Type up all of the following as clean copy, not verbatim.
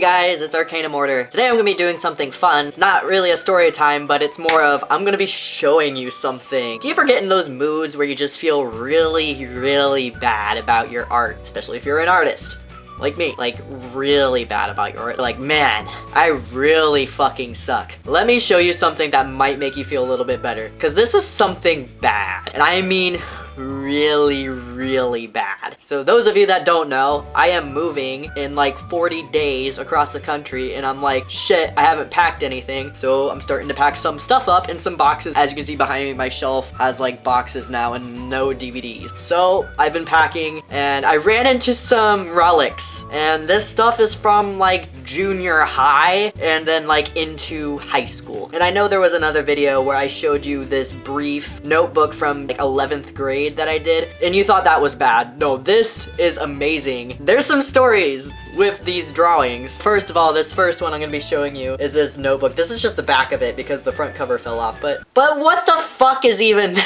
guys, it's Arcana Mortar. Today I'm gonna be doing something fun. It's not really a story time, but it's more of I'm gonna be showing you something. Do you ever get in those moods where you just feel really bad about your art? Especially if you're an artist. Like me. Like, really bad about your art. Like, man, I really fucking suck. Let me show you something that might make you feel a little bit better. Because this is something bad. And I mean really bad. So those of you that don't know, I am moving in like 40 days across the country, and I'm like, shit, I haven't packed anything. So I'm starting to pack some stuff up in some boxes. As you can see behind me, my shelf has like boxes now and no DVDs. So I've been packing and I ran into some relics, and this stuff is from like junior high and then like into high school. And I know there was another video where I showed you this brief notebook from like 11th grade that I did, and you thought that was bad. No, this is amazing. There's some stories with these drawings. First of all, this first one I'm gonna be showing you is this notebook. This is just the back of it because the front cover fell off, but what the fuck is even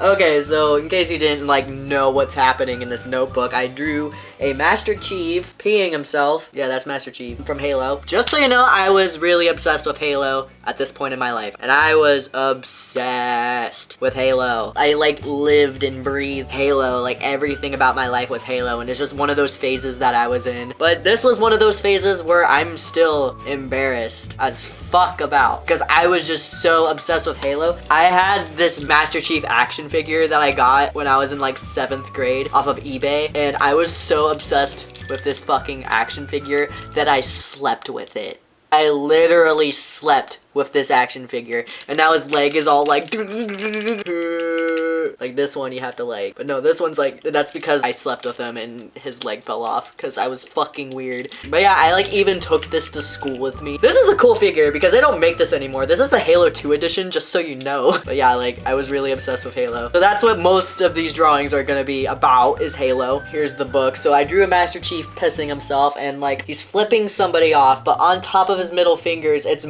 Okay, so in case you didn't like know what's happening in this notebook, I drew a Master Chief peeing himself. Yeah, that's Master Chief from Halo. Just so you know, I was really obsessed with Halo at this point in my life. And I was obsessed with Halo. I like lived and breathed Halo. Like everything about my life was Halo, and it's just one of those phases that I was in. But this was one of those phases where I'm still embarrassed as fuck about, because I was just so obsessed with Halo. I had this Master Chief action figure that I got when I was in like 7th grade off of eBay, and I was so obsessed with this fucking action figure that I slept with it. I literally slept with this action figure, and now his leg is all like this one you have to like, but no, this one's like, that's because I slept with him and his leg fell off because I was fucking weird. But yeah, I like even took this to school with me. This is a cool figure because they don't make this anymore. This is the Halo 2 edition, just so you know. But yeah, like I was really obsessed with Halo. So that's what most of these drawings are gonna be about, is Halo. Here's the book. So I drew a Master Chief pissing himself, and like he's flipping somebody off, but on top of his middle fingers, it's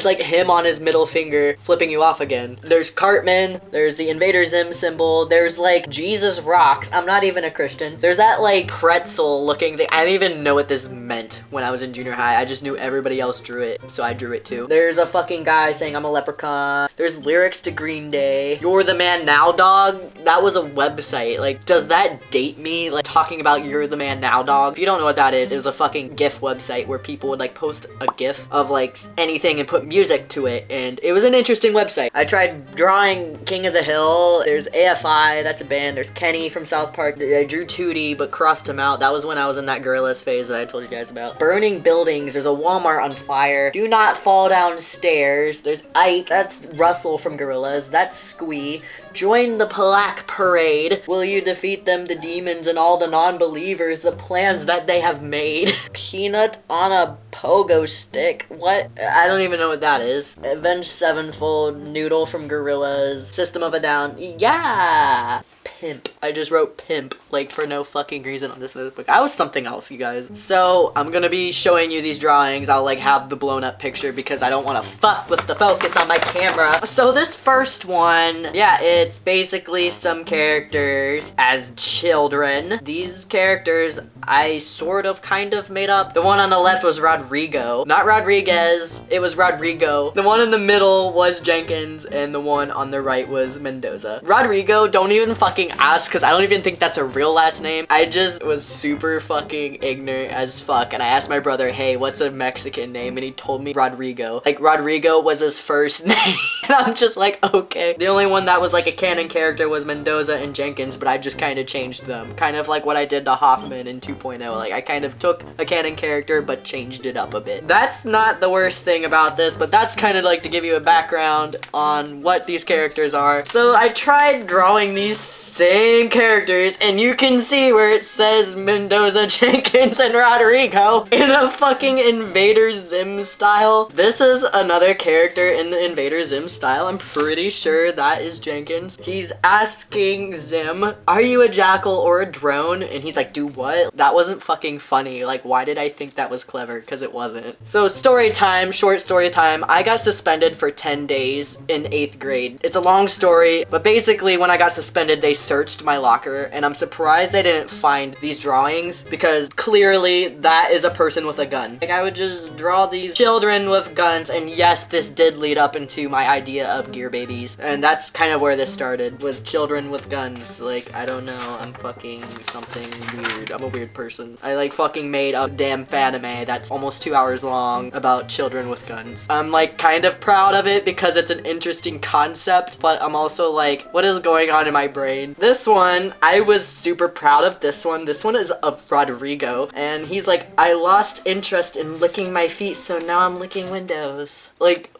like him on his middle finger flipping you off again. There's Cartman, there's the Invader Zim symbol, there's like Jesus rocks. I'm not even a Christian. There's that like pretzel looking thing. I didn't even know what this meant when I was in junior high. I just knew everybody else drew it, so I drew it too. There's a fucking guy saying I'm a leprechaun. There's lyrics to Green Day. You're the Man Now Dog. That was a website. Like, does that date me? Like talking about You're the Man Now Dog. If you don't know what that is, it was a fucking GIF website where people would like post a GIF of like anything and put music to it, and it was an interesting website. I tried drawing King of the Hill. There's AFI, that's a band. There's Kenny from South Park. I drew Tootie but crossed him out. That was when I was in that Gorillaz phase that I told you guys about. Burning buildings. There's a Walmart on fire. Do not fall downstairs. There's Ike. That's Russell from Gorillaz. That's Squee. Join the Black Parade. Will you defeat them, the demons, and all the non-believers, the plans that they have made? Peanut on a pogo stick. What? I don't even know what that is. Avenged Sevenfold. Noodle from Gorillaz. System of a Down. Yeah! Pimp. I just wrote pimp, like, for no fucking reason on this notebook. I was something else, you guys. So, I'm gonna be showing you these drawings. I'll, like, have the blown up picture because I don't want to fuck with the focus on my camera. So, this first one, yeah, it's basically some characters as children. These characters I sort of kind of made up. The one on the left was Rodrigo. Not Rodriguez, it was Rodrigo. The one in the middle was Jenkins, and the one on the right was Mendoza. Rodrigo, don't even fucking ask, because I don't even think that's a real last name. I just was super fucking ignorant as fuck, and I asked my brother, hey, what's a Mexican name? And he told me Rodrigo. Like, Rodrigo was his first name. And I'm just like, okay. The only one that was like a canon character was Mendoza and Jenkins, but I just kind of changed them. Kind of like what I did to Hoffman in 2.0. Like, I kind of took a canon character, but changed it up a bit. That's not the worst thing about this, but that's kind of like to give you a background on what these characters are. So I tried drawing these same characters, and you can see where it says Mendoza, Jenkins, and Rodrigo in a fucking Invader Zim style. This is another character in the Invader Zim style. I'm pretty sure that is Jenkins. He's asking Zim, are you a jackal or a drone? And he's like, do what? That wasn't fucking funny. Like, why did I think that was clever? Because it wasn't. So story time, short story time. I got suspended for 10 days in 8th grade. It's a long story, but basically when I got suspended, they searched my locker, and I'm surprised I didn't find these drawings because clearly that is a person with a gun. Like, I would just draw these children with guns, and yes, this did lead up into my idea of gear babies, and that's kind of where this started, was children with guns. Like, I don't know, I'm fucking something weird. I'm a weird person. I like fucking made a damn fanime that's almost 2 hours long about children with guns. I'm like kind of proud of it because it's an interesting concept, but I'm also like, what is going on in my brain? This one, I was super proud of this one. This one is of Rodrigo, and he's like, I lost interest in licking my feet, so now I'm licking windows. Like,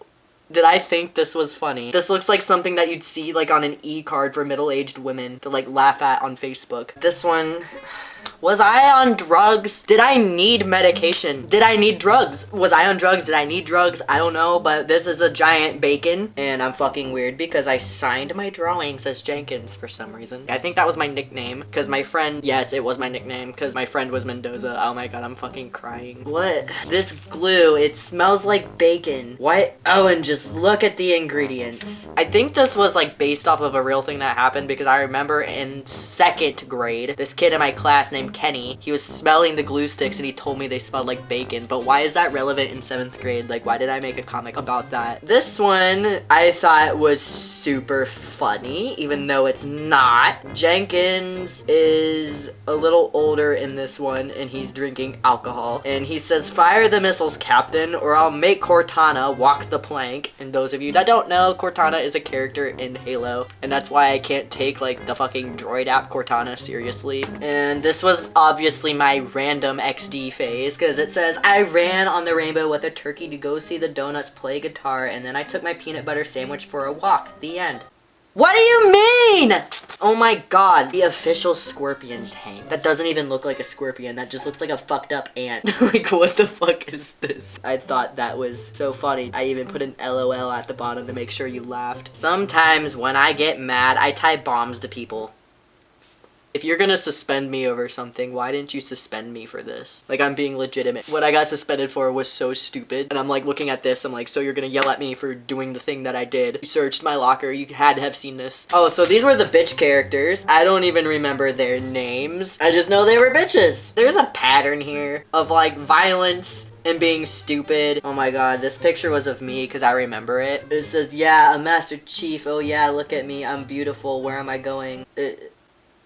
did I think this was funny? This looks like something that you'd see like on an e-card for middle-aged women to like laugh at on Facebook. This one... Was I on drugs? Did I need medication? Did I need drugs? Was I on drugs? Did I need drugs? I don't know, but this is a giant bacon, and I'm fucking weird because I signed my drawings as Jenkins for some reason. I think that was my nickname, because my friend, yes, it was my nickname, because my friend was Mendoza. Oh my god, I'm fucking crying. What? This glue, it smells like bacon. What? Oh, and just look at the ingredients. I think this was like based off of a real thing that happened, because I remember in 2nd grade, this kid in my class named Kenny, he was smelling the glue sticks and he told me they smelled like bacon. But why is that relevant in 7th grade? Like, why did I make a comic about that? This one I thought was super funny, even though it's not. Jenkins is a little older in this one, and he's drinking alcohol. And he says, fire the missiles, Captain, or I'll make Cortana walk the plank. And those of you that don't know, Cortana is a character in Halo, and that's why I can't take like the fucking droid app Cortana seriously. And this was obviously my random XD phase, because it says, I ran on the rainbow with a turkey to go see the donuts play guitar, and then I took my peanut butter sandwich for a walk. The end. What do you mean? Oh my god, the official scorpion tank. That doesn't even look like a scorpion, that just looks like a fucked up ant. Like, what the fuck is this? I thought that was so funny. I even put an LOL at the bottom to make sure you laughed. Sometimes when I get mad, I tie bombs to people. If you're gonna suspend me over something, why didn't you suspend me for this? Like, I'm being legitimate. What I got suspended for was so stupid. And I'm like looking at this, I'm like, so you're gonna yell at me for doing the thing that I did. You searched my locker, you had to have seen this. Oh, so these were the bitch characters. I don't even remember their names. I just know they were bitches. There's a pattern here of like violence and being stupid. Oh my god, this picture was of me because I remember it. It says, yeah, a Master Chief. Oh yeah, look at me, I'm beautiful. Where am I going?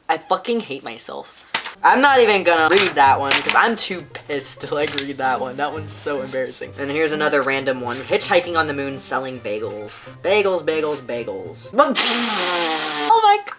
I fucking hate myself. I'm not even gonna read that one because I'm too pissed to like read that one. That one's so embarrassing. And here's another random one. Hitchhiking on the moon selling bagels. Bagels, bagels, bagels. Oh my god.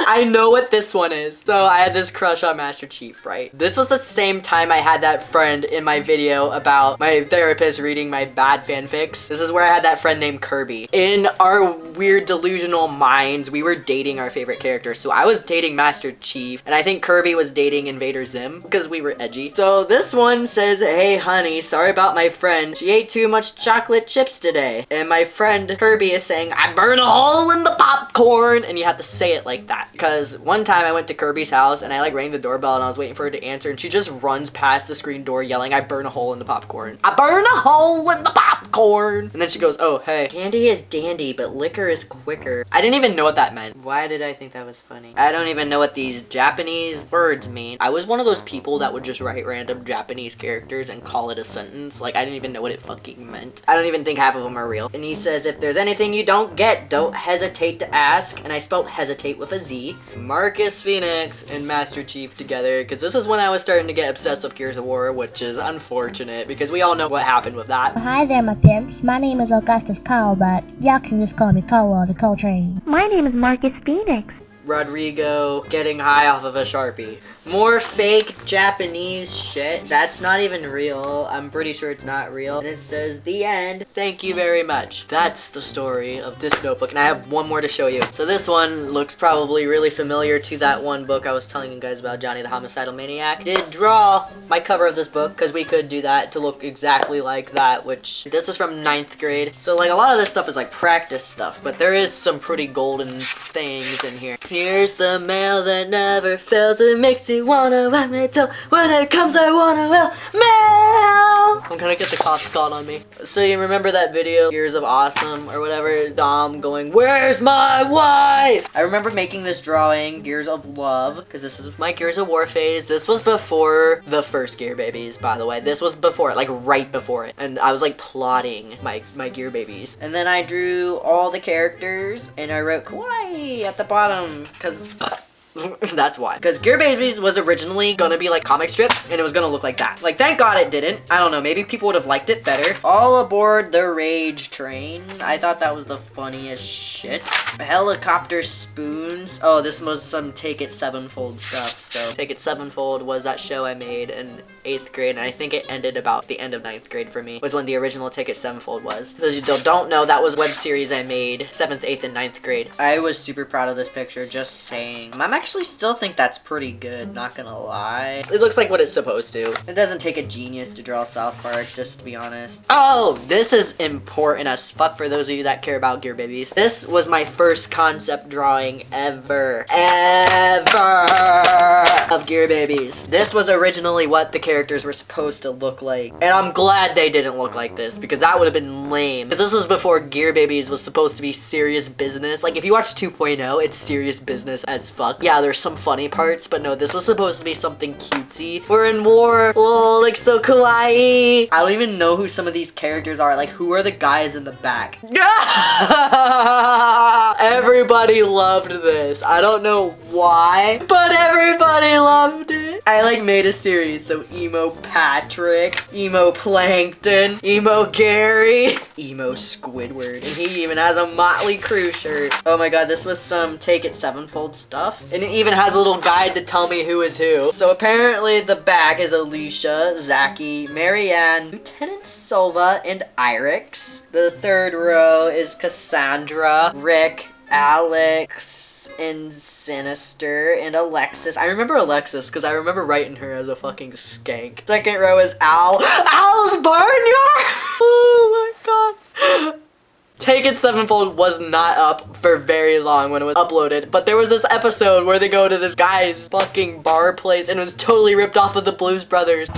I know what this one is. So I had this crush on Master Chief, right? This was the same time I had that friend in my video about my therapist reading my bad fanfics. This is where I had that friend named Kirby. In our weird delusional minds, we were dating our favorite character. So I was dating Master Chief, and I think Kirby was dating Invader Zim because we were edgy. So this one says, hey honey, sorry about my friend. She ate too much chocolate chips today. And my friend Kirby is saying, I burn a hole in the popcorn. And you have to say it like that. Because one time I went to Kirby's house and I like rang the doorbell and I was waiting for her to answer, and she just runs past the screen door yelling, I burn a hole in the popcorn. I burn a hole in the popcorn. And then she goes, oh, hey. Candy is dandy, but liquor is quicker. I didn't even know what that meant. Why did I think that was funny? I don't even know what these Japanese words mean. I was one of those people that would just write random Japanese characters and call it a sentence. Like, I didn't even know what it fucking meant. I don't even think half of them are real. And he says, if there's anything you don't get, don't hesitate to ask. And I spelled hesitate with a Z. Marcus Phoenix and Master Chief together, because this is when I was starting to get obsessed with Gears of War, which is unfortunate because we all know what happened with that. Hi there, my pimps. My name is Augustus Cole, but y'all can just call me Cole or the Coltrane. My name is Marcus Phoenix. Rodrigo getting high off of a Sharpie. More fake Japanese shit. That's not even real. I'm pretty sure it's not real. And it says the end. Thank you very much. That's the story of this notebook. And I have one more to show you. So this one looks probably really familiar to that one book I was telling you guys about, Johnny the Homicidal Maniac. Did draw my cover of this book because we could do that to look exactly like that, which this is from 9th grade. So like a lot of this stuff is like practice stuff, but there is some pretty golden things in here. Here's the mail that never fails. It makes you wanna run me till when it comes I wanna well mail. I'm gonna get the cops called on me. So you remember that video, Gears of Awesome or whatever, Dom going, "Where's my wife?" I remember making this drawing, Gears of Love, because this is my Gears of War phase. This was before the first Gear Babies, by the way. This was before it, like right before it. And I was like plotting my Gear Babies. And then I drew all the characters and I wrote kawaii at the bottom, because that's why. Because Gear Babies was originally gonna be like comic strip and it was gonna look like that. Like, thank God it didn't. I don't know, maybe people would have liked it better. All aboard the rage train. I thought that was the funniest shit. Helicopter spoons. Oh, this was some Take It Sevenfold stuff. So Take It Sevenfold was that show I made in 8th grade, and I think it ended about the end of 9th grade for me, was when the original Take It Sevenfold was. Those of you who don't know, that was a web series I made 7th, 8th, and 9th grade. I was super proud of this picture, just saying. I'm actually still think that's pretty good, not gonna lie. It looks like what it's supposed to. It doesn't take a genius to draw South Park, just to be honest. Oh, this is important as fuck for those of you that care about Gear Babies. This was my first concept drawing ever of Gear Babies. This was originally what the characters were supposed to look like. And I'm glad they didn't look like this, because that would have been lame. Because this was before Gear Babies was supposed to be serious business. Like, if you watch 2.0, it's serious business as fuck. Yeah, there's some funny parts, but no, this was supposed to be something cutesy. We're in war. Oh, like so kawaii. I don't even know who some of these characters are. Like, who are the guys in the back? Everybody loved this. I don't know why, but everybody loved it. I like made a series, so Emo Patrick, Emo Plankton, Emo Gary, Emo Squidward, and he even has a Motley Crue shirt. Oh my god, this was some Take It Sevenfold stuff, and it even has a little guide to tell me who is who. So apparently the back is Alicia, Zachy, Marianne, Lieutenant Silva, and Irix. The third row is Cassandra, Rick, Alex, and Sinister, and Alexis. I remember Alexis because I remember writing her as a fucking skank. Second row is Al's Barnyard! Oh my god. Take It Sevenfold was not up for very long when it was uploaded, but there was this episode where they go to this guy's fucking bar place and it was totally ripped off of the Blues Brothers.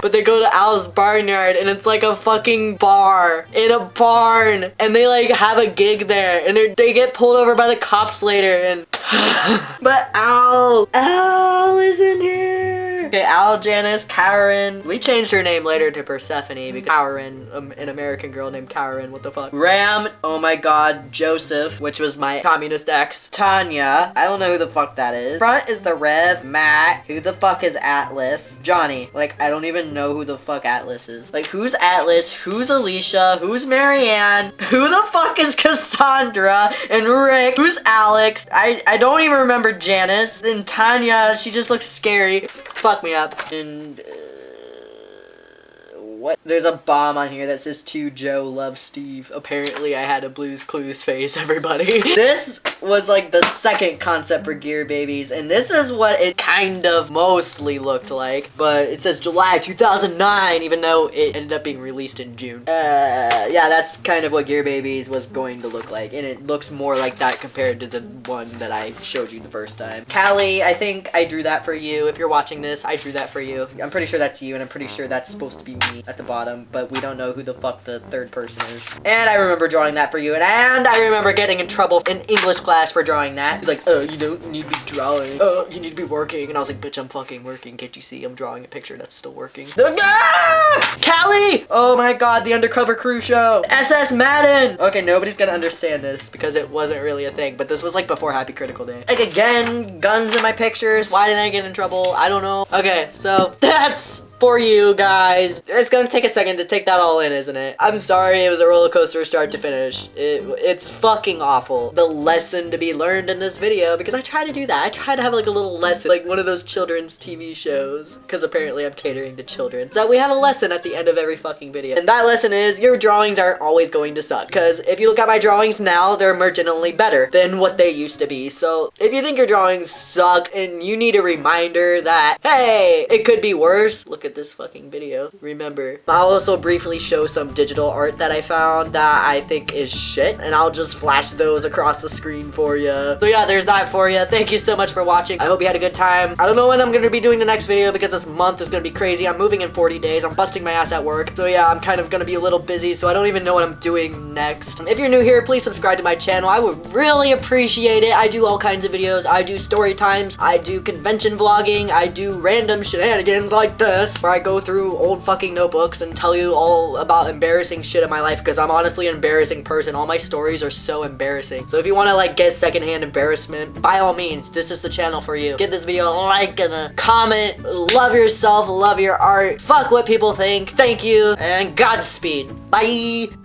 But they go to Al's Barnyard and it's like a fucking bar in a barn, and they like have a gig there, and they get pulled over by the cops later, and but Al isn't here. Okay, Al, Janice, Karen. We changed her name later to Persephone because Karen, an American girl named Karen, what the fuck. Ram, oh my god, Joseph, which was my communist ex. Tanya, I don't know who the fuck that is. Front is the Rev, Matt, who the fuck is Atlas? Johnny, like I don't even know who the fuck Atlas is. Like, who's Atlas? Who's Alicia? Who's Marianne? Who the fuck is Cassandra? And Rick? Who's Alex? I don't even remember Janice. And Tanya, she just looks scary. Fuck me up. And what? There's a bomb on here that says to Joe love Steve. Apparently I had a Blue's Clues face, everybody. This was like the second concept for Gear Babies, and this is what it kind of mostly looked like, but it says July 2009 even though it ended up being released in June. Yeah, that's kind of what Gear Babies was going to look like, and it looks more like that compared to the one that I showed you the first time. Callie, I think I drew that for you. If you're watching this, I drew that for you. I'm pretty sure that's you, and I'm pretty sure that's supposed to be me at the bottom, but we don't know who the fuck the third person is. And I remember drawing that for you, and I remember getting in trouble in English class for drawing that. He's like, oh, you don't need to be drawing. Oh, you need to be working. And I was like, bitch, I'm fucking working. Can't you see I'm drawing a picture that's still working? Callie! Oh my god, the Undercover Crew show. SS Madden! Okay, nobody's gonna understand this because it wasn't really a thing, but this was like before Happy Critical Day. Like, again, guns in my pictures. Why didn't I get in trouble? I don't know. Okay, so that's for you guys. It's gonna take a second to take that all in, isn't it? I'm sorry, it was a roller coaster start to finish. It's fucking awful. The lesson to be learned in this video, because I try to do that. I try to have like a little lesson, like one of those children's TV shows, because apparently I'm catering to children. So we have a lesson at the end of every fucking video. And that lesson is your drawings aren't always going to suck. Because if you look at my drawings now, they're marginally better than what they used to be. So if you think your drawings suck and you need a reminder that, hey, it could be worse, look at at this fucking video. Remember, I'll also briefly show some digital art that I found that I think is shit, and I'll just flash those across the screen for you. So yeah, there's that for you. Thank you so much for watching. I hope you had a good time. I don't know when I'm gonna be doing the next video because this month is gonna be crazy. I'm moving in 40 days. I'm busting my ass at work. So yeah, I'm kind of gonna be a little busy, so I don't even know what I'm doing next. If you're new here, please subscribe to my channel. I would really appreciate it. I do all kinds of videos. I do story times. I do convention vlogging. I do random shenanigans like this, where I go through old fucking notebooks and tell you all about embarrassing shit in my life, because I'm honestly an embarrassing person. All my stories are so embarrassing. So if you want to like get secondhand embarrassment, by all means, this is the channel for you. Give this video a like and a comment. Love yourself, love your art. Fuck what people think. Thank you, and Godspeed. Bye.